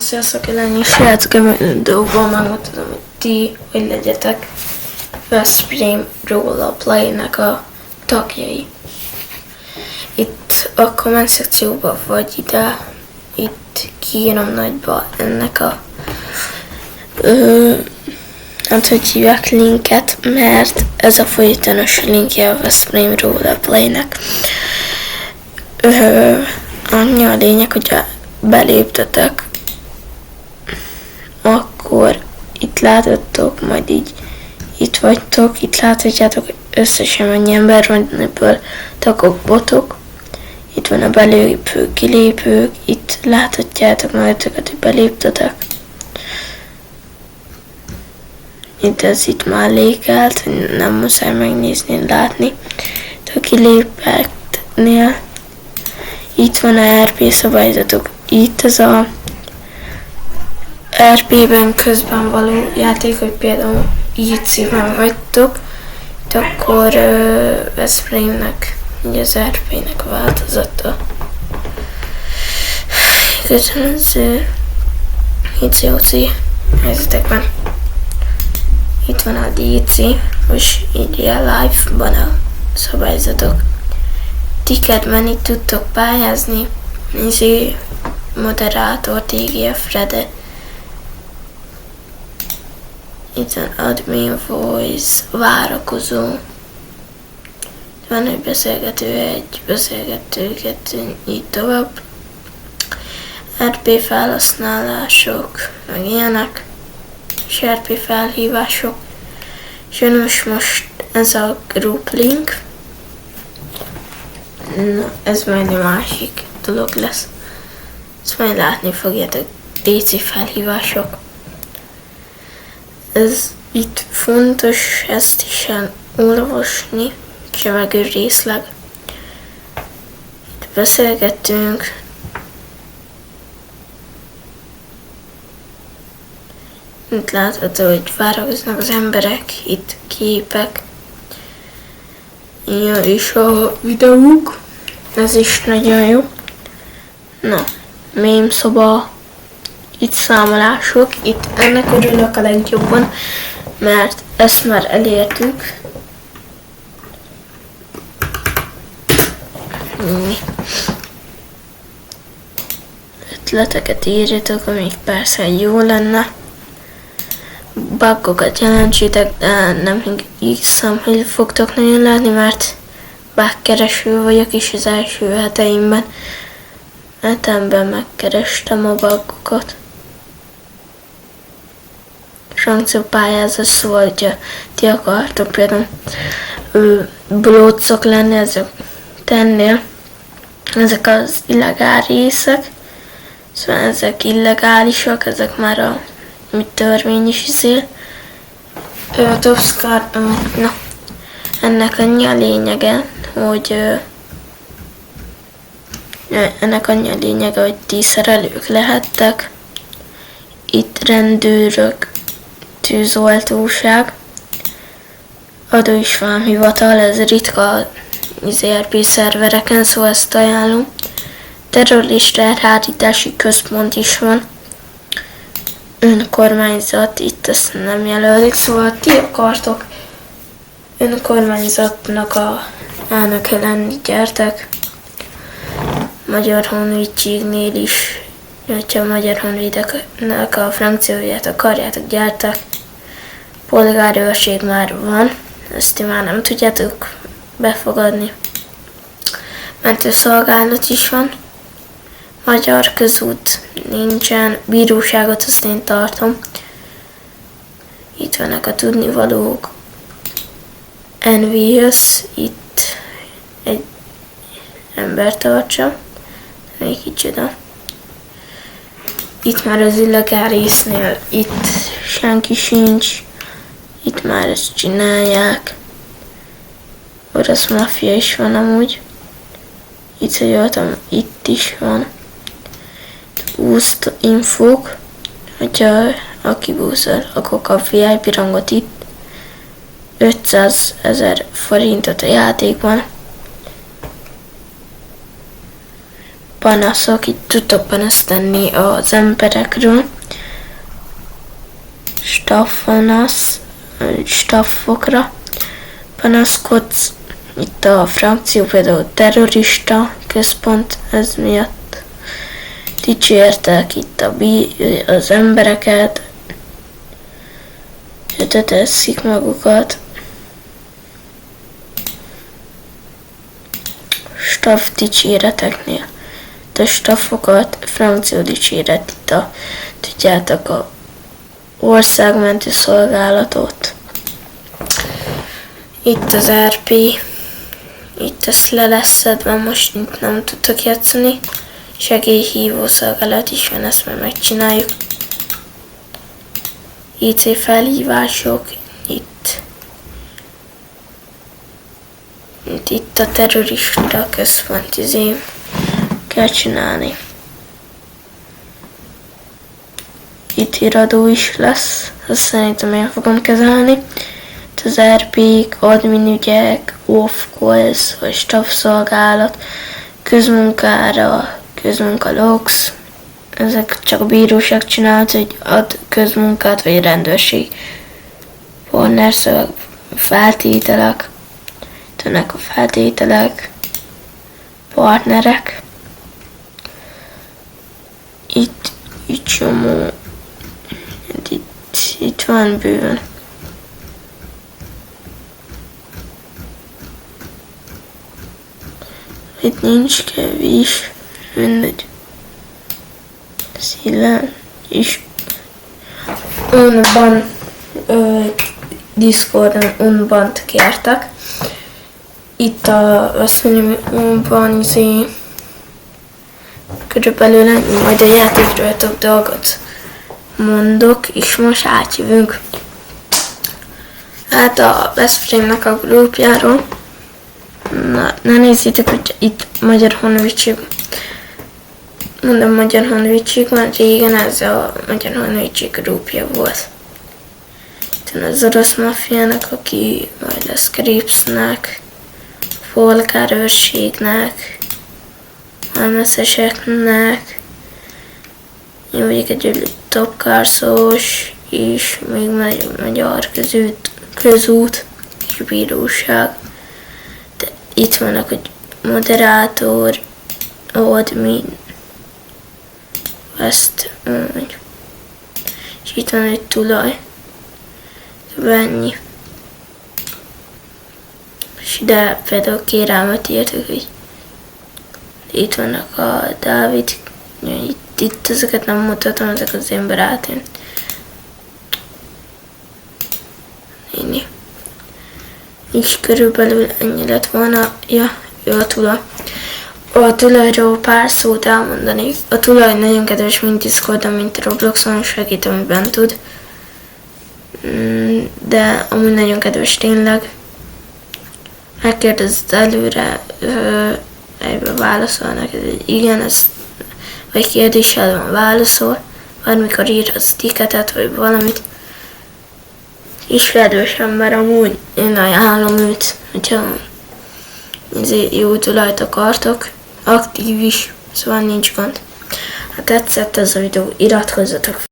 Sziasztok, Eleni, srácok, dolgokban megmutatom, hogy ti, hogy legyetek Veszprém Roleplay-nek a tagjai. Itt a komment szekcióban vagy ide, itt kiírom nagyba ennek a hogy hívják linket, mert ez a folytonos linkje a Veszprém Roleplay-nek. Annyi a lényeg, hogy beléptetek, akkor itt láthattok, majd így itt vagytok, itt láthatjátok, hogy összesen mennyi ember van, ebből tagok, botok. Itt van a belépők, kilépők, itt láthatjátok majd őket, hogy beléptetek. Itt ez itt mellékelt, nem muszáj megnézni, látni. Itt a kilépeknél itt van a RP szabályzatok. Itt ez a RP-ben közben való játék, hogy például IC-ben vagytok, itt akkor Veszprémnek, ugye az RP-nek a változata. Köszönöző ICOC helyzetekben. Itt van a DC, most így real life-ban a szabályzatok. Ticketben itt tudtok pályázni, moderátor, TGF-re, de itt van admin, voice, várakozó. Van egy beszélgető, kettő, így tovább. RP felhasználások, meg ilyenek. És RP felhívások. És most ez a group link. Na, ez majd a másik dolog lesz. Ezt majd látni fogjátok. DC felhívások. Ez itt fontos ezt is elolvasni, csevegő részleg. Itt beszélgettünk. Itt látható, hogy várakoznak az emberek, itt képek. Ja, és a videók. Ez is nagyon jó. Na, mém szoba. Itt számolások, itt ennek örülök a legjobban, mert ezt már elértük. Ötleteket írjatok, amik persze jó lenne. Buggokat jelentsétek, de nem hiszem, hogy fogtok nagyon látni, mert bugkereső vagyok is az első hetemben megkerestem a buggokat. Szankciópályázat, szóval, hogyha ti akartok például blócok lenni, ezek tennél, ezek az illegál részek, szóval ezek illegálisak, ezek már a törvény is izél. Na, ennek annyi a lényege, hogy ti szerelők lehettek, itt rendőrök, tűzoltóság, adóisvámhivatal, ez ritka az ERP szervereken, szóval ezt ajánlom. Terrorista elhárítási központ is van. Önkormányzat, itt ezt nem jelölik, szóval ti akartok önkormányzatnak a elnöke lenni, gyertek. Magyar Honvédségnél is, hogyha a Magyar Honvédeknek a frakcióját akarjátok, gyertek. Polgárőrség már van, ezt ti már nem tudjátok befogadni. Mentőszolgálat is van. Magyar közút nincsen, bíróságot azt én tartom. Itt vannak a tudnivalók. NVS, itt egy ember tartsa. Még kicsoda. Itt már az illegálisnél, itt senki sincs. Itt már ezt csinálják. Orosz maffia is van amúgy. Itt, hogy voltam, itt is van. Úszt infók. Hogyha aki búszol, akkor kap VIP rangot itt. 500 000 forintot a játékban. panaszok, itt tudtok panaszt tenni az emberekről. Staffokra panaszkodsz. Itt a frakció például terrorista központ, ez miatt dicsértek itt az embereket, teszik magukat. Staff dicséreteknél. Itt a staffokat, frakció dicséret, tudjátok, a országmenti szolgálatot. Itt az RP, itt ezt le lesz szedve, most itt nem tudtok játszani. Segélyhívó szolgálat is van, ezt már megcsináljuk. IC felhívások, itt a terrorista központ, kell csinálni. Itt híradó is lesz, azt szerintem én fogom kezelni. Itt az RP-k, adminügyek, off-calls, vagy staff szolgálat, közmunkára, közmunkalogs. Ezek csak a bíróság csinált, hogy ad közmunkát, vagy rendőrség. Partnerszöveg, feltételek. Ennek a feltételek, partnerek. Itt csomó, itt van bőven. Itt nincs kevés, mindegy. Szílen is. Unban, Discordon unbant kértek. Itt azt mondjam, körülbelül ennyi, majd a játékról több dolgot mondok, és most átjövünk a Veszprémnek a grupjáról. Ne nézzétek, hogy itt Magyar Honvédség, mondom Magyar Honvédség, mert régen ez a Magyar Honvédség grupja volt. Itt az orosz maffiának, aki majd lesz Kripsnek, polgárőrségnek, halmeszeseknek, egy topkárszós, és még magyar közút és bíróság. De itt vannak, hogy moderátor, admin, ezt mondjuk. És itt van egy tulaj. Ennyi. És ide például kérelmet írtak, hogy itt vannak a Dávid, itt ezeket nem mutatom, ezek az én barátaim. Ennyi. És körülbelül ennyi lett volna. Ja, ő a tulaj. A tulajról pár szót elmondani. A tulaj nagyon kedves, mint Discordon, mint Robloxon, segít, amiben tud. De amúgy nagyon kedves tényleg. Megkérdezed előre, egyben válaszolnak, igen, ez vagy kérdéssel van válaszol, bármikor írhatsz ticketet, vagy valamit. És kedves ember, amúgy én ajánlom őt, hogyha jó tulajt akartok, aktív is, szóval nincs gond. Ha tetszett ez a videó, iratkozzatok